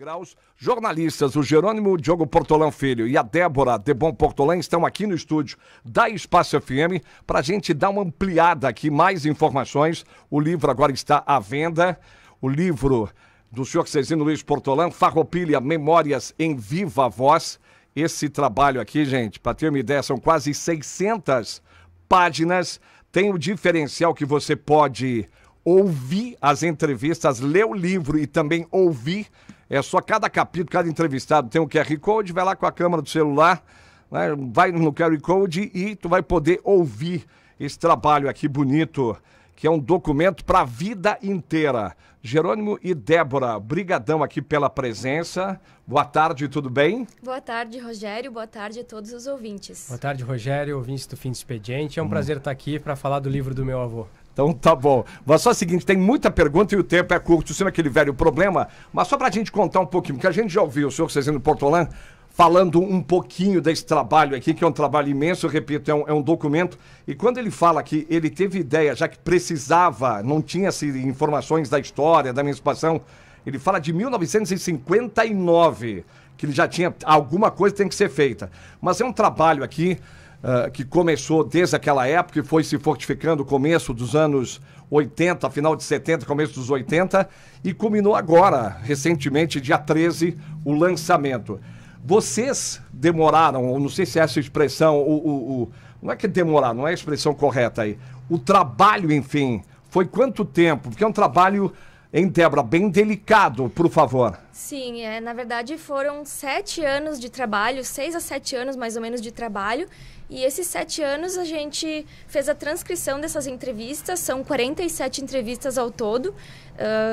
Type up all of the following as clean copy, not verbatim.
graus, jornalistas, o Jerônimo Diogo Portolã Filho e a Débora de Bom Portolã estão aqui no estúdio da Espaço FM para a gente dar uma ampliada aqui, mais informações. O livro agora está à venda, o livro do senhor Cezino Luiz Portolã, Farroupilha, Memórias em Viva Voz. Esse trabalho aqui, gente, para ter uma ideia, são quase 600 páginas, tem o diferencial que você pode ouvir as entrevistas, ler o livro e também ouvir. É só cada capítulo, cada entrevistado tem um QR Code, vai lá com a câmera do celular, né, vai no QR Code e tu vai poder ouvir esse trabalho aqui bonito, que é um documento para a vida inteira. Jerônimo e Débora, brigadão aqui pela presença. Boa tarde, tudo bem? Boa tarde, Rogério. Boa tarde a todos os ouvintes. Boa tarde, Rogério, ouvintes do Fim de Expediente. É um prazer estar aqui para falar do livro do meu avô. Então tá bom. Mas só o seguinte, tem muita pergunta e o tempo é curto, sendo aquele velho problema, mas só pra gente contar um pouquinho, porque a gente já ouviu o senhor Cezino Portolã falando um pouquinho desse trabalho aqui, que é um trabalho imenso, eu repito, é um documento, e quando ele fala que ele teve ideia, já que precisava, não tinha informações da história, da emancipação, ele fala de 1959, que ele já tinha alguma coisa que tem que ser feita. Mas é um trabalho aqui que começou desde aquela época e foi se fortificando, começo dos anos 80, final de 70, começo dos 80, e culminou agora, recentemente, dia 13, o lançamento. Vocês demoraram, ou não sei se é essa expressão, não é que demoraram, não é a expressão correta aí, o trabalho, enfim, foi quanto tempo? Porque é um trabalho, hein, Débora, bem delicado, por favor. Sim, na verdade foram 7 anos de trabalho, 6 a 7 anos mais ou menos de trabalho, e esses 7 anos a gente fez a transcrição dessas entrevistas, são 47 entrevistas ao todo,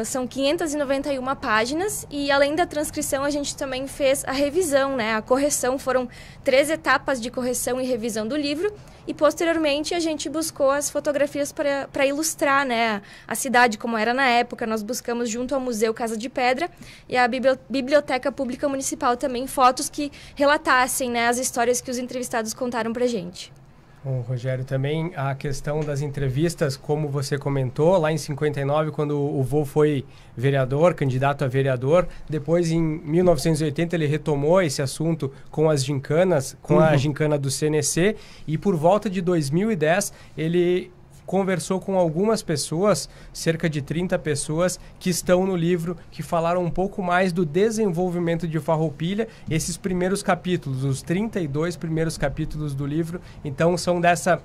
são 591 páginas, e além da transcrição a gente também fez a revisão, né, a correção, foram 3 etapas de correção e revisão do livro, e posteriormente a gente buscou as fotografias para ilustrar, né, a cidade como era na época. Nós buscamos junto ao Museu Casa de Pedra e a Biblioteca Pública Municipal também fotos que relatassem, né, as histórias que os entrevistados contaram pra gente. Bom, Rogério, também a questão das entrevistas, como você comentou, lá em 59, quando o vô foi vereador, candidato a vereador, depois em 1980 ele retomou esse assunto com as gincanas, com a gincana do CNC, e por volta de 2010 ele conversou com algumas pessoas, cerca de 30 pessoas, que estão no livro, que falaram um pouco mais do desenvolvimento de Farroupilha, esses primeiros capítulos, os 32 primeiros capítulos do livro, então são dessa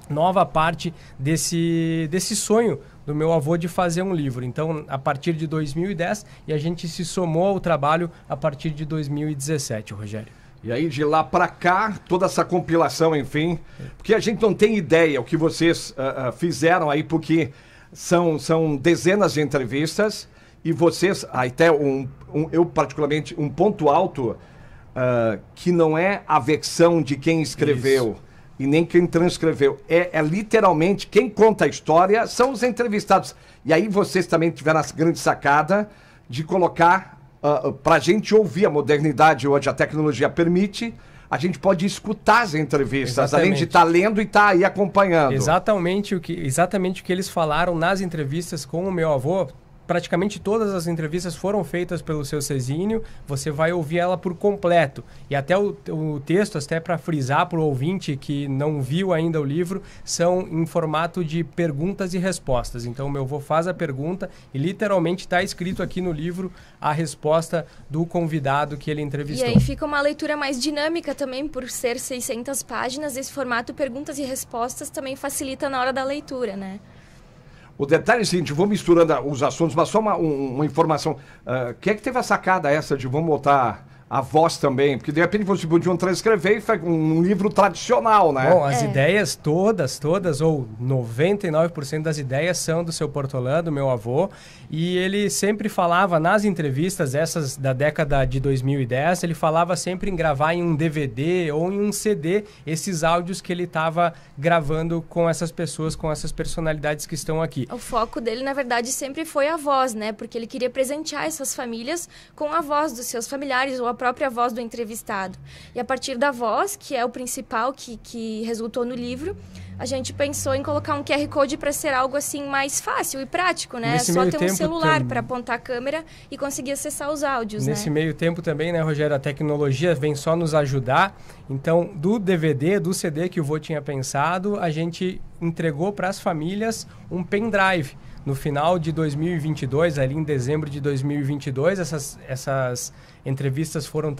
nova parte desse sonho do meu avô de fazer um livro. Então, a partir de 2010, e a gente se somou ao trabalho a partir de 2017, Rogério. E aí, de lá para cá, toda essa compilação, enfim, porque a gente não tem ideia o que vocês fizeram aí, porque são dezenas de entrevistas e vocês, até eu particularmente, um ponto alto, que não é a versão de quem escreveu. Isso. E nem quem transcreveu. É literalmente quem conta a história são os entrevistados. E aí vocês também tiveram essa grande sacada de colocar para a gente ouvir. A modernidade hoje, a tecnologia permite, a gente pode escutar as entrevistas, além de estar lendo e estar aí acompanhando. Exatamente o que eles falaram nas entrevistas com o meu avô. Praticamente todas as entrevistas foram feitas pelo seu Cezino, você vai ouvir ela por completo. E até o texto, até para frisar para o ouvinte que não viu ainda o livro, são em formato de perguntas e respostas. Então o meu avô faz a pergunta e literalmente está escrito aqui no livro a resposta do convidado que ele entrevistou. E aí fica uma leitura mais dinâmica também, por ser 600 páginas, esse formato perguntas e respostas também facilita na hora da leitura, né? O detalhe é o seguinte, vou misturando os assuntos, mas só uma informação. Quem é que teve a sacada essa de vamos botar a voz também? Porque de repente vocês podiam transcrever e fazer um livro tradicional, né? Bom, as ideias todas, ou 99% das ideias são do seu Portolã, do meu avô, e ele sempre falava nas entrevistas, essas da década de 2010, ele falava sempre em gravar em um DVD ou em um CD esses áudios que ele estava gravando com essas pessoas, com essas personalidades que estão aqui. O foco dele, na verdade, sempre foi a voz, né? Porque ele queria presentear essas famílias com a voz dos seus familiares ou a própria voz do entrevistado. E a partir da voz, que é o principal que resultou no livro, a gente pensou em colocar um QR Code para ser algo assim mais fácil e prático, né? Só ter um celular para apontar a câmera e conseguir acessar os áudios, Nesse meio tempo também, né, Rogério, a tecnologia vem só nos ajudar. Então, do DVD, do CD que o vô tinha pensado, a gente entregou para as famílias um pendrive. No final de 2022, ali em dezembro de 2022, essas entrevistas foram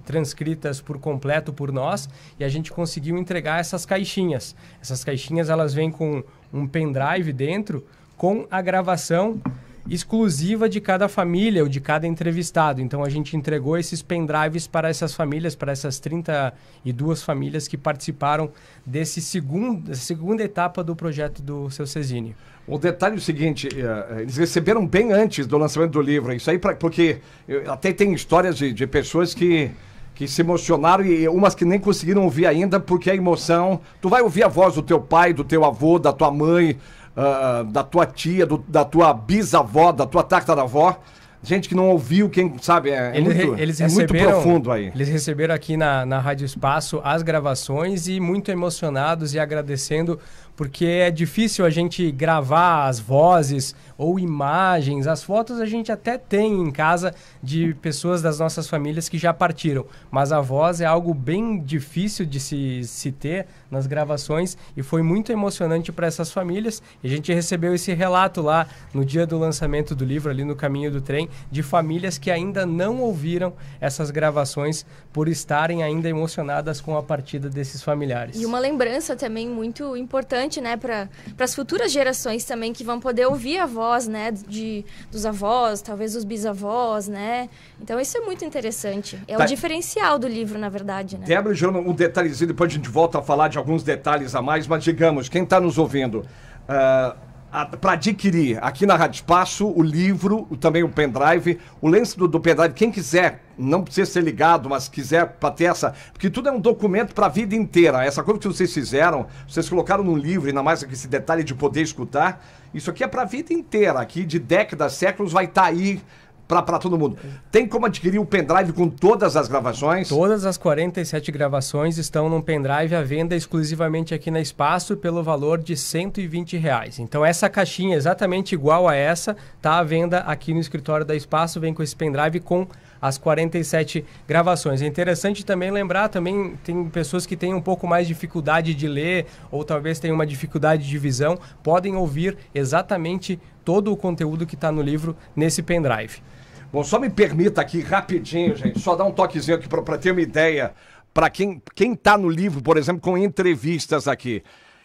transcritas por completo por nós e a gente conseguiu entregar essas caixinhas. Essas caixinhas, elas vêm com um pendrive dentro com a gravação exclusiva de cada família ou de cada entrevistado. Então, a gente entregou esses pendrives para essas famílias, para essas 32 famílias que participaram dessa segunda etapa do projeto do Seu Cezinho. O detalhe é o seguinte, eles receberam bem antes do lançamento do livro, isso aí porque até tem histórias de pessoas que se emocionaram e umas que nem conseguiram ouvir ainda porque a emoção... Tu vai ouvir a voz do teu pai, do teu avô, da tua mãe, da tua tia, da tua bisavó, da tua tataravó. Gente que não ouviu, quem sabe, muito profundo aí. Eles receberam aqui na Rádio Espaço as gravações e muito emocionados e agradecendo, porque é difícil a gente gravar as vozes ou imagens. As fotos a gente até tem em casa de pessoas das nossas famílias que já partiram, mas a voz é algo bem difícil de se ter nas gravações e foi muito emocionante para essas famílias. E a gente recebeu esse relato lá no dia do lançamento do livro, ali no Caminho do Trem, de famílias que ainda não ouviram essas gravações por estarem ainda emocionadas com a partida desses familiares. E uma lembrança também muito importante, né, para as futuras gerações também, que vão poder ouvir a voz, né, dos avós, talvez dos bisavós, né? Então isso é muito interessante. É o diferencial do livro, na verdade, né? Débora, um detalhezinho, depois a gente volta a falar de alguns detalhes a mais, mas digamos, quem está nos ouvindo... para adquirir aqui na Rádio Espaço o livro, também o pendrive, o lance do pendrive, quem quiser, não precisa ser ligado, mas quiser para ter porque tudo é um documento para a vida inteira. Essa coisa que vocês fizeram, vocês colocaram num livro, ainda mais com esse detalhe de poder escutar, isso aqui é para a vida inteira, aqui de décadas, séculos, vai estar aí para todo mundo. Tem como adquirir o pendrive com todas as gravações? Todas as 47 gravações estão num pendrive à venda exclusivamente aqui na Espaço pelo valor de R$120. Então essa caixinha exatamente igual a essa está à venda aqui no escritório da Espaço, vem com esse pendrive com as 47 gravações. É interessante também lembrar, também tem pessoas que têm um pouco mais de dificuldade de ler ou talvez tenham uma dificuldade de visão, podem ouvir exatamente todo o conteúdo que está no livro nesse pendrive. Bom, só me permita aqui rapidinho, gente, só dar um toquezinho aqui para ter uma ideia, para quem está no livro, por exemplo, com entrevistas aqui.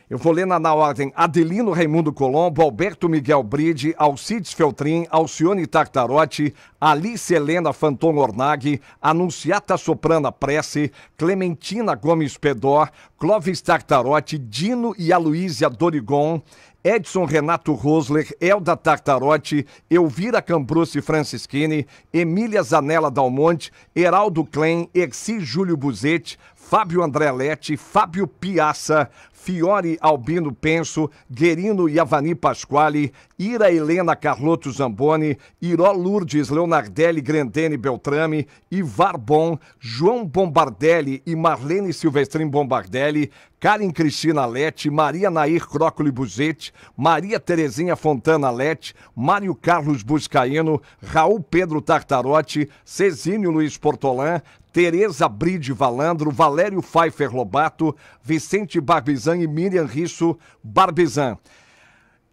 Eu vou ler na ordem: Adelino Raimundo Colombo, Alberto Miguel Bride, Alcides Feltrin, Alcione Tartarotti, Alice Helena Fanton Ornaghi, Anunciata Soprana Prece, Clementina Gomes Pedor, Clóvis Tartarotti, Dino e Aloísia Dorigon, Edson Renato Rosler, Elda Tartarotti, Elvira Cambrucci Francischini, Emília Zanella Dalmonte, Heraldo Klein, Erci Júlio Buzetti, Fábio André Lete, Fábio Piazza, Fiore Albino Penso, Guerino Iavani Pasquale, Ira Helena Carlotto Zamboni, Iró Lourdes Leonardelli Grendene Beltrame, Ivar Bom, João Bombardelli e Marlene Silvestrin Bombardelli, Karen Cristina Lete, Maria Nair Crócoli Buzetti, Maria Terezinha Fontana Lete, Mário Carlos Buscaino, Raul Pedro Tartarotti, Cezínio Luiz Portolã, Tereza Bride Valandro, Valério Pfeiffer Lobato, Vicente Barbizan e Miriam Risso Barbizan.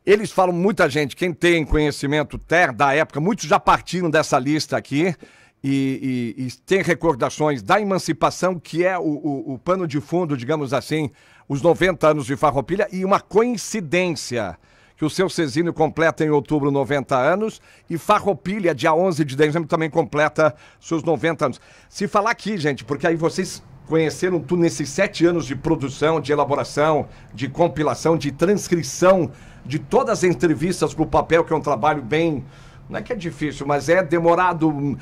Eles falam, muita gente, quem tem conhecimento da época, muitos já partiram dessa lista aqui e tem recordações da emancipação, que é o pano de fundo, digamos assim, os 90 anos de Farroupilha, e uma coincidência que o Seu Cezinho completa em outubro 90 anos e Farroupilha, dia 11 de dezembro, também completa seus 90 anos. Se falar aqui, gente, porque aí vocês conheceram tudo nesses 7 anos de produção, de elaboração, de compilação, de transcrição, de todas as entrevistas para o papel, que é um trabalho bem... Não é que é difícil, mas é demorado,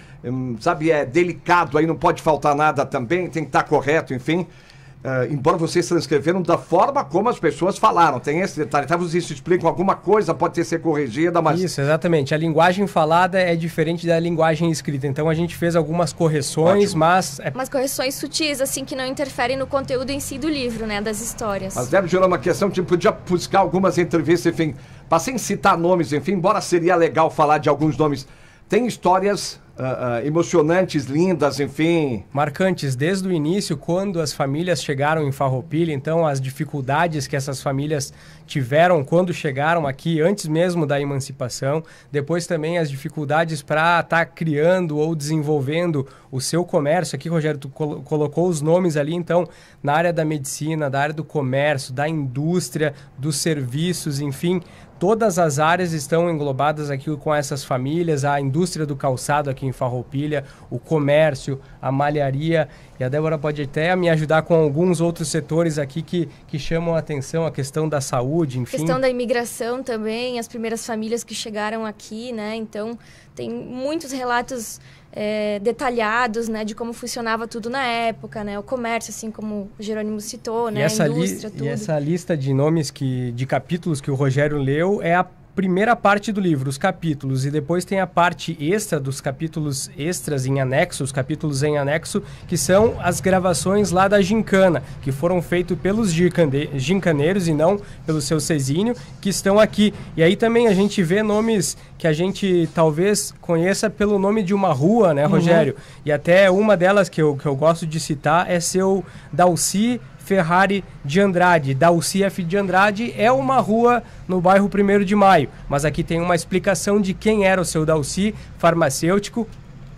sabe, é delicado, aí não pode faltar nada também, tem que estar correto, enfim. embora vocês transcreveram da forma como as pessoas falaram, tem esse detalhe, tá? Vocês explicam alguma coisa, pode ter que ser corrigida, mas... Isso, exatamente. A linguagem falada é diferente da linguagem escrita, então a gente fez algumas correções, mas... Mas correções sutis, assim, que não interferem no conteúdo em si do livro, né, das histórias. Mas deve gerar uma questão, tipo, podia buscar algumas entrevistas, enfim, para sem citar nomes, enfim, embora seria legal falar de alguns nomes, tem histórias... emocionantes, lindas, enfim. Marcantes desde o início, quando as famílias chegaram em Farroupilha, então as dificuldades que essas famílias tiveram quando chegaram aqui, antes mesmo da emancipação, depois também as dificuldades para estar criando ou desenvolvendo o seu comércio. Aqui, Rogério, tu colocou os nomes ali, então, na área da medicina, da área do comércio, da indústria, dos serviços, enfim, todas as áreas estão englobadas aqui com essas famílias, a indústria do calçado aqui em Farroupilha, o comércio, a malharia, e a Débora pode até me ajudar com alguns outros setores aqui que chamam a atenção, a questão da saúde, enfim. A questão da imigração também, as primeiras famílias que chegaram aqui, né? Então, tem muitos relatos detalhados, né, de como funcionava tudo na época, né? O comércio, assim como o Jerônimo citou, né? A indústria, tudo. E essa lista de nomes, de capítulos que o Rogério leu é a primeira parte do livro, os capítulos, e depois tem a parte extra dos capítulos extras em anexo, os capítulos em anexo, que são as gravações lá da gincana, que foram feitos pelos gincaneiros e não pelo seu Cezinho, que estão aqui. E aí também a gente vê nomes que a gente talvez conheça pelo nome de uma rua, né, Rogério? E até uma delas que eu gosto de citar é seu Dalci Ferrari de Andrade. Dalci F. de Andrade é uma rua no bairro 1º de Maio, mas aqui tem uma explicação de quem era o seu Dalci, farmacêutico,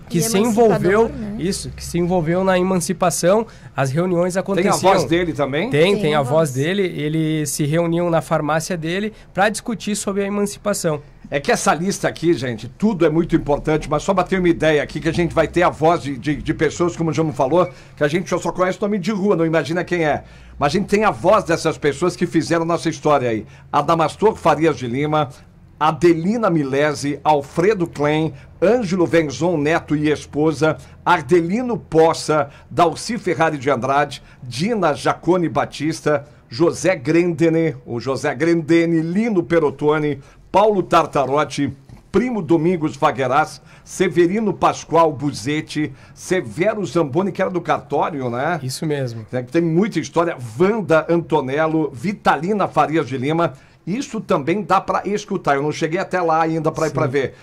que se envolveu, né? Que se envolveu na emancipação, as reuniões aconteciam. Tem a voz dele também? Tem a voz dele, eles se reuniam na farmácia dele para discutir sobre a emancipação. É que essa lista aqui, gente, tudo é muito importante, mas só para ter uma ideia aqui, que a gente vai ter a voz de pessoas, como o João falou, que a gente só conhece o nome de rua, não imagina quem é. Mas a gente tem a voz dessas pessoas que fizeram nossa história aí. Adamastor Farias de Lima, Adelina Milese, Alfredo Klein, Ângelo Venzon Neto e esposa, Ardelino Poça, Dalci Ferrari de Andrade, Dina Jacone Batista, José Grendene, Lino Perotone, Paulo Tartarotti, Primo Domingos Fagueras, Severino Pascoal Buzetti, Severo Zamboni, que era do cartório, né? Isso mesmo. Tem muita história. Wanda Antonello, Vitalina Farias de Lima. Isso também dá para escutar. Eu não cheguei até lá ainda para ir para ver.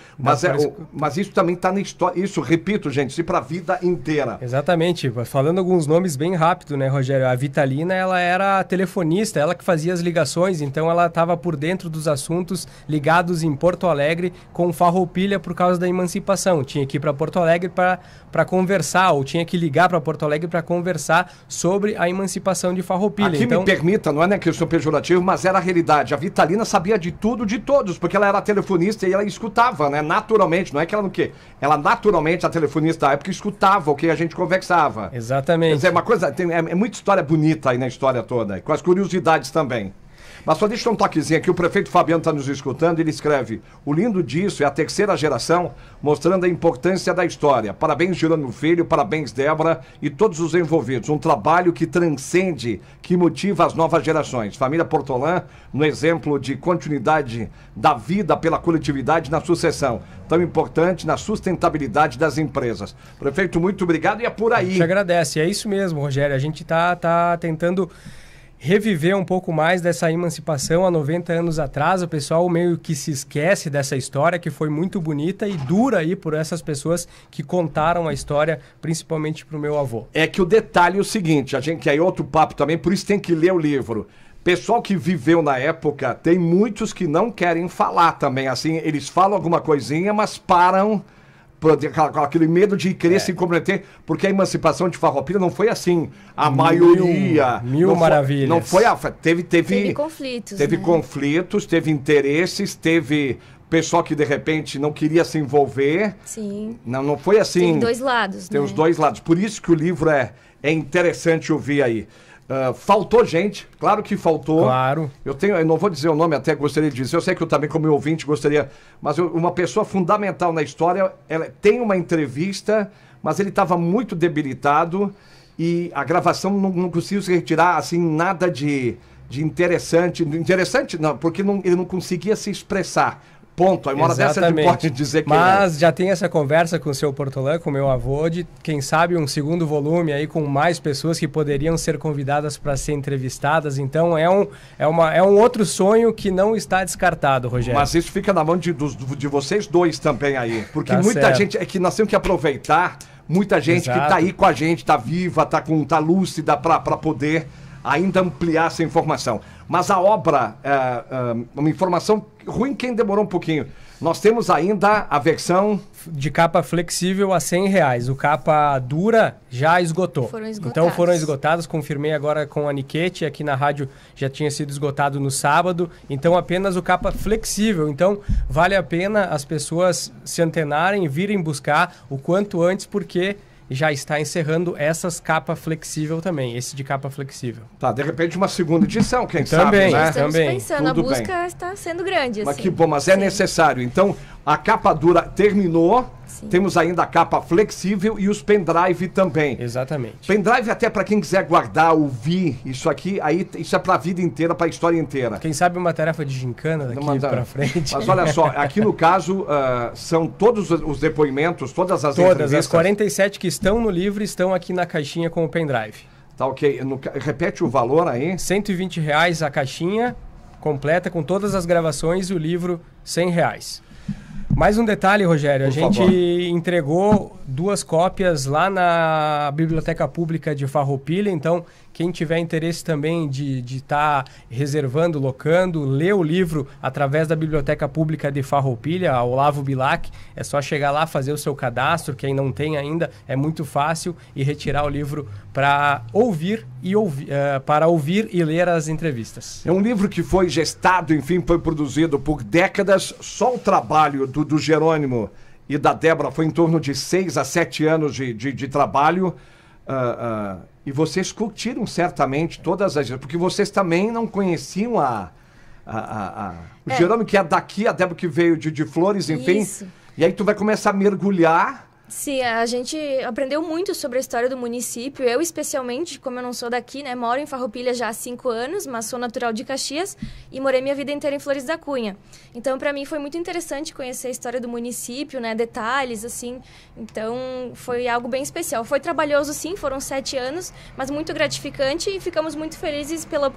Mas isso também está na história. Isso, repito, gente, isso para a vida inteira. Exatamente. Falando alguns nomes bem rápido, né, Rogério? A Vitalina, ela era telefonista, ela que fazia as ligações, então ela estava por dentro dos assuntos ligados em Porto Alegre com Farroupilha por causa da emancipação. Tinha que ir para Porto Alegre para conversar, ou tinha que ligar para Porto Alegre para conversar sobre a emancipação de Farroupilha. Aqui então... me permita, não é né, questão pejorativa, mas era a realidade. A Vitalina sabia de tudo, de todos, porque ela era telefonista e ela escutava, né? Naturalmente, não é que ela não quê? Ela naturalmente, a telefonista da época, escutava o que a gente conversava. Exatamente. Quer dizer, uma coisa, é muita história bonita aí na história toda, com as curiosidades também. Mas só deixa um toquezinho aqui, o prefeito Fabiano está nos escutando, ele escreve: o lindo disso é a terceira geração mostrando a importância da história. Parabéns, Jerônimo Filho, parabéns, Débora e todos os envolvidos. Um trabalho que transcende, que motiva as novas gerações. Família Portolã, no exemplo de continuidade da vida pela coletividade na sucessão. Tão importante na sustentabilidade das empresas. Prefeito, muito obrigado e é por aí. A gente agradece, é isso mesmo, Rogério. A gente tá tentando reviver um pouco mais dessa emancipação há 90 anos atrás. O pessoal meio que se esquece dessa história que foi muito bonita e dura aí por essas pessoas que contaram a história, principalmente para o meu avô. É que o detalhe é o seguinte, a gente que aí outro papo também, por isso tem que ler o livro. Pessoal que viveu na época, tem muitos que não querem falar também, assim, eles falam alguma coisinha, mas param... com aquele medo de querer se comprometer, porque a emancipação de Farroupilha não foi assim. A maioria... Mil maravilhas. Não foi... Teve conflitos. Teve né? conflitos, teve interesses, teve pessoal que de repente não queria se envolver. Sim. Não foi assim. Tem dois lados, Tem né? os dois lados. Por isso que o livro é interessante ouvir aí. Faltou gente, claro que faltou. Claro. Eu não vou dizer o nome, até gostaria de dizer. Eu sei que eu também, como ouvinte, gostaria. Mas uma pessoa fundamental na história, ela tem uma entrevista, mas ele estava muito debilitado e a gravação não conseguiu se retirar, assim, nada de interessante. Interessante não, porque ele não conseguia se expressar. Ponto. Aí uma hora dessa a gente pode dizer que... Mas já tem essa conversa com o seu Portolã, com o meu avô, de quem sabe um segundo volume aí com mais pessoas que poderiam ser convidadas para ser entrevistadas. Então é um outro sonho que não está descartado, Rogério. Mas isso fica na mão de vocês dois também aí. Porque Tá muita certo. gente... É que nós temos que aproveitar muita gente Exato. que está aí com a gente, está viva, tá lúcida para poder ainda ampliar essa informação. Mas a obra, uma informação ruim quem demorou um pouquinho. Nós temos ainda a versão... De capa flexível a R$100. O capa dura já esgotou. Foram esgotados. Então foram esgotados. Confirmei agora com a Niquete. Aqui na rádio já tinha sido esgotado no sábado. Então apenas o capa flexível. Então vale a pena as pessoas se antenarem e virem buscar o quanto antes, porque já está encerrando essas capa flexível também. Esse de capa flexível. Tá, de repente uma segunda edição, quem Também, sabe, né? Estamos também. pensando, Tudo a busca está sendo grande. Mas assim. que bom, mas é Sim. necessário. Então, a capa dura terminou, Sim. temos ainda a capa flexível e os pendrive também. Exatamente. Pendrive até para quem quiser guardar, ouvir, isso aqui, aí isso é para a vida inteira, para a história inteira. Quem sabe uma tarefa de gincana daqui para frente. Mas olha só, aqui no caso, são todos os depoimentos, todas as Todas, entrevistas. as 47 que estão no livro estão aqui na caixinha com o pendrive. Tá ok. Repete o valor aí. R$120 a caixinha completa com todas as gravações e o livro R$100. Mais um detalhe, Rogério, a Por gente favor. entregou 2 cópias lá na Biblioteca Pública de Farroupilha, então quem tiver interesse também de estar reservando, locando, ler o livro através da Biblioteca Pública de Farroupilha, a Olavo Bilac, é só chegar lá, fazer o seu cadastro, quem não tem ainda, é muito fácil, e retirar o livro para ouvir e ler as entrevistas. É um livro que foi gestado, enfim, foi produzido por décadas. Só o trabalho do Jerônimo e da Débora foi em torno de 6 a 7 anos de trabalho. E vocês curtiram certamente todas as... Porque vocês também não conheciam o Jerônimo, que é daqui, a Débora que veio de Flores, enfim. Isso. E aí tu vai começar a mergulhar... Sim, a gente aprendeu muito sobre a história do município. Eu, especialmente, como eu não sou daqui, né? Moro em Farroupilha já há 5 anos, mas sou natural de Caxias e morei minha vida inteira em Flores da Cunha. Então, para mim, foi muito interessante conhecer a história do município, né? Detalhes, assim. Então, foi algo bem especial. Foi trabalhoso, sim, foram 7 anos, mas muito gratificante e ficamos muito felizes pela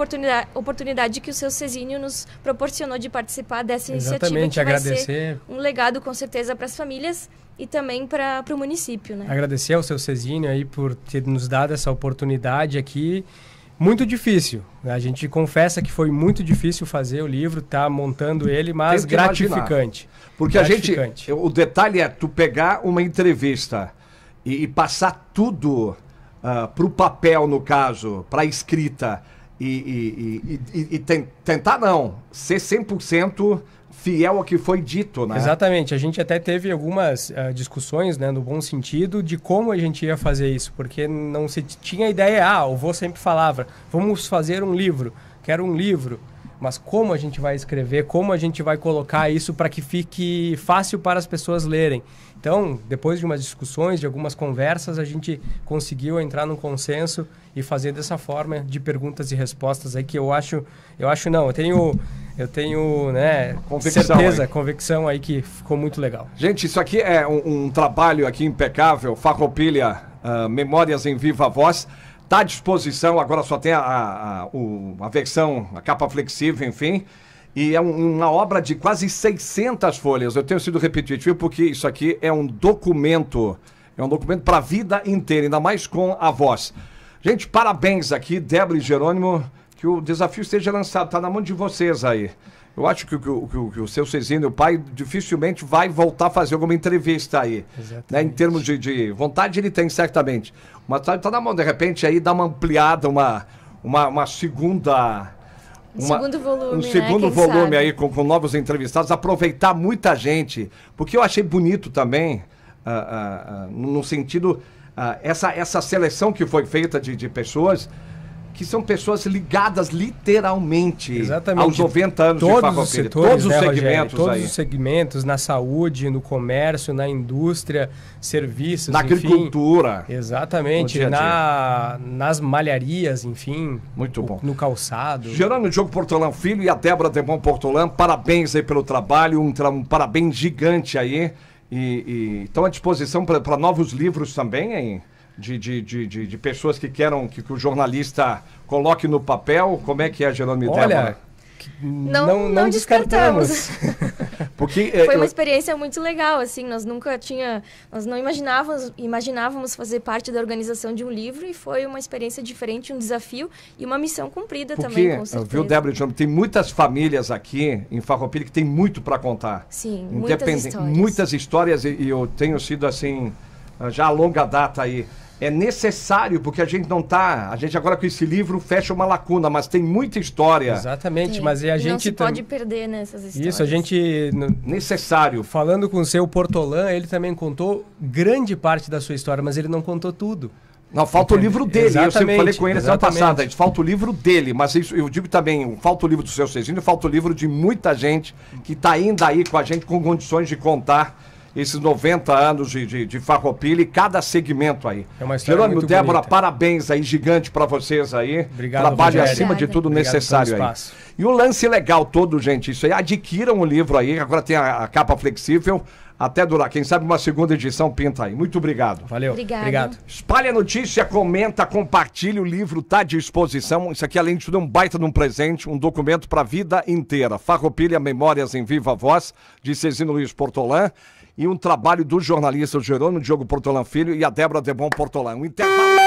oportunidade que o seu Cezinho nos proporcionou de participar dessa iniciativa. Exatamente, que vai agradecer. ser um legado, com certeza, para as famílias e também para o município, né? Agradecer ao seu Cezinho aí por ter nos dado essa oportunidade aqui. Muito difícil. A gente confessa que foi muito difícil fazer o livro, tá montando ele, mas Tem que imaginar. gratificante. Porque o detalhe é tu pegar uma entrevista e passar tudo para o papel, no caso, para a escrita, e tentar não, ser 100% fiel ao que foi dito, né? Exatamente. A gente até teve algumas discussões, né, no bom sentido, de como a gente ia fazer isso, porque não se tinha ideia. O vô sempre falava, vamos fazer um livro, quero um livro, mas como a gente vai escrever, como a gente vai colocar isso para que fique fácil para as pessoas lerem. Então, depois de umas discussões, de algumas conversas, a gente conseguiu entrar num consenso e fazer dessa forma de perguntas e respostas aí, que eu tenho, né, convicção aí que ficou muito legal. Gente, isso aqui é um trabalho aqui impecável, Farroupilha, Memórias em Viva Voz. Está à disposição, agora só tem a versão, a capa flexível, enfim. E é uma obra de quase 600 folhas. Eu tenho sido repetitivo porque isso aqui é um documento para a vida inteira, ainda mais com a voz. Gente, parabéns aqui, Débora e Jerônimo, que o desafio esteja lançado, está na mão de vocês aí. Eu acho que o seu Cezinho, o pai, dificilmente vai voltar a fazer alguma entrevista aí. Né? Em termos de vontade, ele tem certamente. Mas tá na mão, de repente, aí dá uma ampliada, uma segunda... Um segundo volume, um segundo né? volume aí com novos entrevistados, aproveitar muita gente. Porque eu achei bonito também, no sentido, essa seleção que foi feita de pessoas que são pessoas ligadas literalmente Exatamente. aos 90 anos todos de Farroupilha. Os setores, todos os né, segmentos Rogério? Todos aí. os segmentos, na saúde, no comércio, na indústria, serviços, Na agricultura. Exatamente. No dia a Nas malharias, enfim. Muito bom. No calçado. Jerônimo Diogo Portolã Filho e a Débora Debon Portolã, parabéns aí pelo trabalho, um parabéns gigante aí. E estão à disposição para novos livros também, hein? De pessoas que queiram que o jornalista coloque no papel. Como é que é, Jerônimo e Débora? Não descartamos. Porque foi uma experiência muito legal, assim, nós não imaginávamos fazer parte da organização de um livro e foi uma experiência diferente, um desafio e uma missão cumprida também, com certeza. Viu, Débora e João, tem muitas famílias aqui em Farroupilha que tem muito para contar. Sim, muitas histórias. Muitas histórias e eu tenho sido assim, já a longa data aí. É necessário, porque a gente agora com esse livro fecha uma lacuna, mas tem muita história. Exatamente, mas a gente... Não se pode perder nessas histórias. Isso, a gente... Necessário. Falando com o seu Portolã, ele também contou grande parte da sua história, mas ele não contou tudo. Não, falta o livro dele. Exatamente, eu sempre falei com ele semana passada. exatamente. Falta o livro dele, mas isso, eu digo também, falta o livro do seu Cezinho, falta o livro de muita gente que está ainda aí com a gente com condições de contar esses 90 anos de Farroupilha e cada segmento aí. É uma história Jerônimo, muito Débora, bonita. parabéns aí, gigante para vocês aí. Obrigado, Trabalho Rogério. acima de tudo Obrigado necessário pelo aí. espaço. E o lance legal todo, gente, isso aí, adquiram o livro aí, agora tem a capa flexível, até durar, quem sabe uma segunda edição pinta aí. Muito obrigado. Valeu. Obrigada. Obrigado. Espalhe a notícia, comenta, compartilhe, o livro está à disposição. Isso aqui, além de tudo, é um baita de um presente, um documento para a vida inteira. Farroupilha, Memórias em Viva Voz, de Cezino Luiz Portolã, e um trabalho do jornalista Jerônimo Diogo Portolã Filho e a Débora Debon Portolã. Um intervalo.